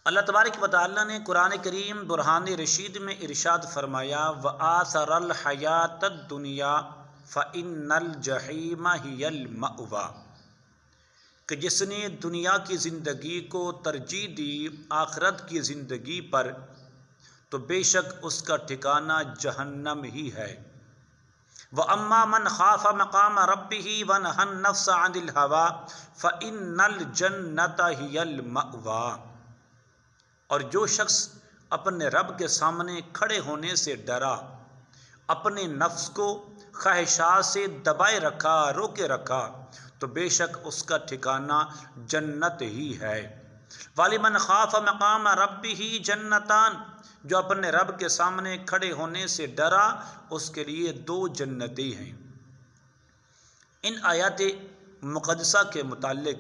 اللہ تبارک و تعالیٰ نے قرآن کریم برہان رشید میں ارشاد فرمایا وَآثَرَ الْحَيَاةَ الدُّنْيَا فَإِنَّ الْجَحِيمَ هِيَ الْمَأْوَىٰ، کہ جس نے دنیا کی زندگی کو ترجیح دی آخرت کی زندگی پر تو بے شک اس کا ٹھکانہ جہنم ہی ہے۔ وَأَمَّا مَنْ خَافَ مَقَامَ رَبِّهِ وَنَهَى النَّفْسَ عَنِ الْهَوَىٰ فَإِنَّ الْجَنَّةَ هِيَ الْمَأْوَىٰ، اور جو شخص اپنے رب کے سامنے کھڑے ہونے سے ڈرا، اپنے نفس کو خواہشات سے دبائے رکھا، روکے رکھا، تو بے شک اس کا ٹھکانہ جنت ہی ہے۔ وَلِمَنْ خَافَ مَقَامَ رَبِّهِ جَنَّتَانِ، جو اپنے رب کے سامنے کھڑے ہونے سے ڈرا اس کے لیے 2 جنتیں ہیں۔ ان آیات مقدسہ کے متعلق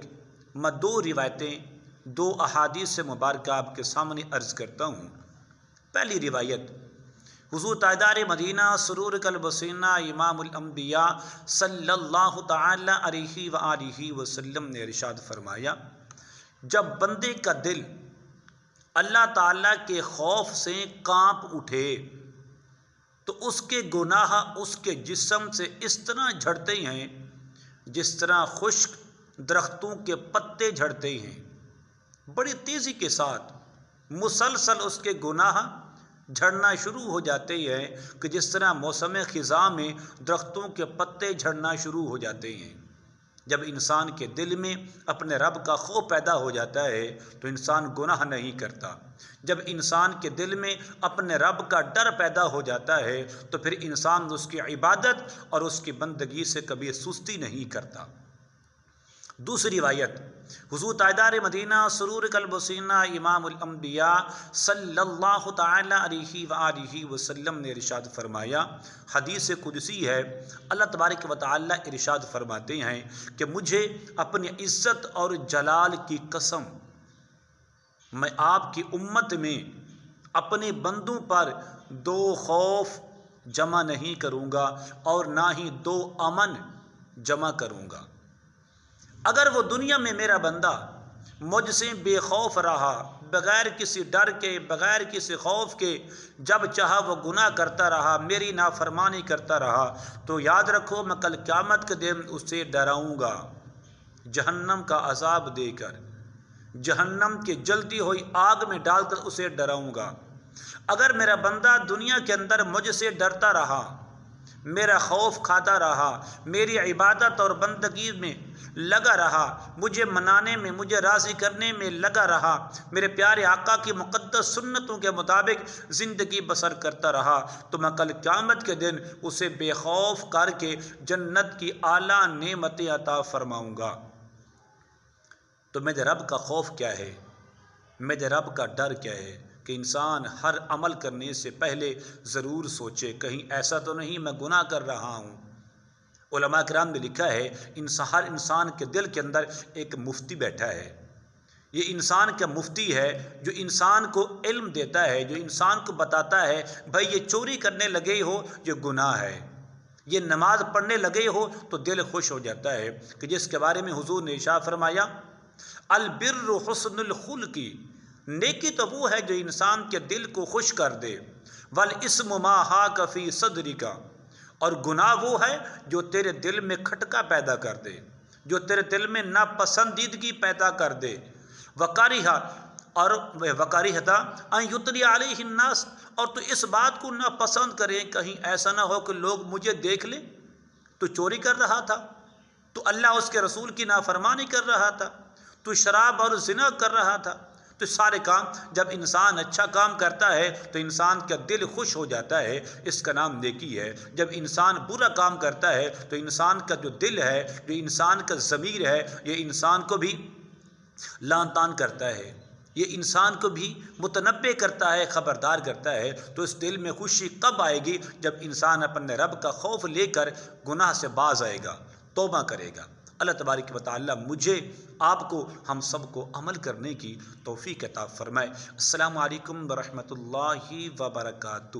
میں 2 روایتیں 2 احادیث مبارکہ آپ کے سامنے عرض کرتا ہوں۔ پہلی روایت حضور تاجدار مدینہ سرور قلب سینہ امام الانبیاء صلی اللہ تعالی علیہ وآلہ وسلم نے ارشاد فرمایا، جب بندے کا دل اللہ تعالیٰ کے خوف سے کانپ اٹھے تو اس کے گناہ اس کے جسم سے اس طرح جھڑتے ہیں جس طرح خشک درختوں کے پتے جھڑتے ہیں۔ بڑی تیزی کے ساتھ مسلسل اس کے گناہ جھڑنا شروع ہو جاتے ہیں کہ جس طرح موسم خزاں میں درختوں کے پتے جھڑنا شروع ہو جاتے ہیں۔ جب انسان کے دل میں اپنے رب کا خوف پیدا ہو جاتا ہے تو انسان گناہ نہیں کرتا۔ جب انسان کے دل میں اپنے رب کا ڈر پیدا ہو جاتا ہے تو پھر انسان اس کی عبادت اور اس کی بندگی سے کبھی سستی نہیں کرتا۔ دوسری روایت حضور تاجدار مدینہ سرور قلب سینہ امام الانبیاء صلی اللہ تعالی علیہ وآلہ وسلم نے ارشاد فرمایا، حدیث قدسی ہے، اللہ تبارک و تعالی ارشاد فرماتے ہیں کہ مجھے اپنی عزت اور جلال کی قسم، میں آپ کی امت میں اپنے بندوں پر 2 خوف جمع نہیں کروں گا اور نہ ہی 2 امن جمع کروں گا۔ اگر وہ دنیا میں میرا بندہ مجھ سے بے خوف رہا، بغیر کسی ڈر کے، بغیر کسی خوف کے، جب چاہا وہ گناہ کرتا رہا، میری نافرمانی کرتا رہا، تو یاد رکھو میں کل قیامت کے دن اسے ڈراؤں گا جہنم کا عذاب دے کر، جہنم کی جلتی ہوئی آگ میں ڈال کر اسے ڈراؤں گا۔ اگر میرا بندہ دنیا کے اندر مجھ سے ڈرتا رہا، میرا خوف کھاتا رہا، میری عبادت اور بندگی میں لگا رہا، مجھے منانے میں، مجھے راضی کرنے میں لگا رہا، میرے پیارے آقا کی مقدس سنتوں کے مطابق زندگی بسر کرتا رہا، تو میں کل قیامت کے دن اسے بے خوف کر کے جنت کی اعلیٰ نعمتیں عطا فرماؤں گا۔ تو میرے رب کا خوف کیا ہے، میرے رب کا ڈر کیا ہے کہ انسان ہر عمل کرنے سے پہلے ضرور سوچے کہیں ایسا تو نہیں میں گناہ کر رہا ہوں۔ علماء کرام نے لکھا ہے ہر انسان کے دل کے اندر ایک مفتی بیٹھا ہے، یہ انسان کا مفتی ہے جو انسان کو علم دیتا ہے، جو انسان کو بتاتا ہے بھائی یہ چوری کرنے لگے ہو یہ گناہ ہے، یہ نماز پڑھنے لگے ہو تو دل خوش ہو جاتا ہے، کہ جس کے بارے میں حضور نے ارشاد فرمایا البر حسن الخلق، نیکی تو وہ ہے جو انسان کے دل کو خوش کر دے، والاسم ما حاک فی صدرک، اور گناہ وہ ہے جو تیرے دل میں کھٹکا پیدا کر دے، جو تیرے دل میں ناپسندیدگی پیدا کر دے، وَكَرِهْتَ أَن يُطْلِعَ عَلَيْهِ النَّاسِ، اور تو اس بات کو ناپسند کریں کہیں ایسا نہ ہو کہ لوگ مجھے دیکھ لیں تو چوری کر رہا تھا، تو اللہ اس کے رسول کی نافرمانی کر رہا تھا، تو شراب اور زنا کر رہا تھا۔ تو سارے کام جب انسان اچھا کام کرتا ہے تو انسان کا دل خوش ہو جاتا ہے، اس کا نام نیکی ہے۔ جب انسان برا کام کرتا ہے تو انسان کا جو دل ہے، جو انسان کا ضمیر ہے، یہ انسان کو بھی لعن طعن کرتا ہے، یہ انسان کو بھی متنبہ کرتا ہے، خبردار کرتا ہے۔ تو اس دل میں خوشی کب آئے گی؟ جب انسان اپنے رب کا خوف لے کر گناہ سے باز آئے گا، توبہ کرے گا۔ اللہ تبارک و تعالی مجھے، آپ کو، ہم سب کو عمل کرنے کی توفیق عطا فرمائے۔ السلام علیکم ورحمۃ اللہ وبرکاتہ۔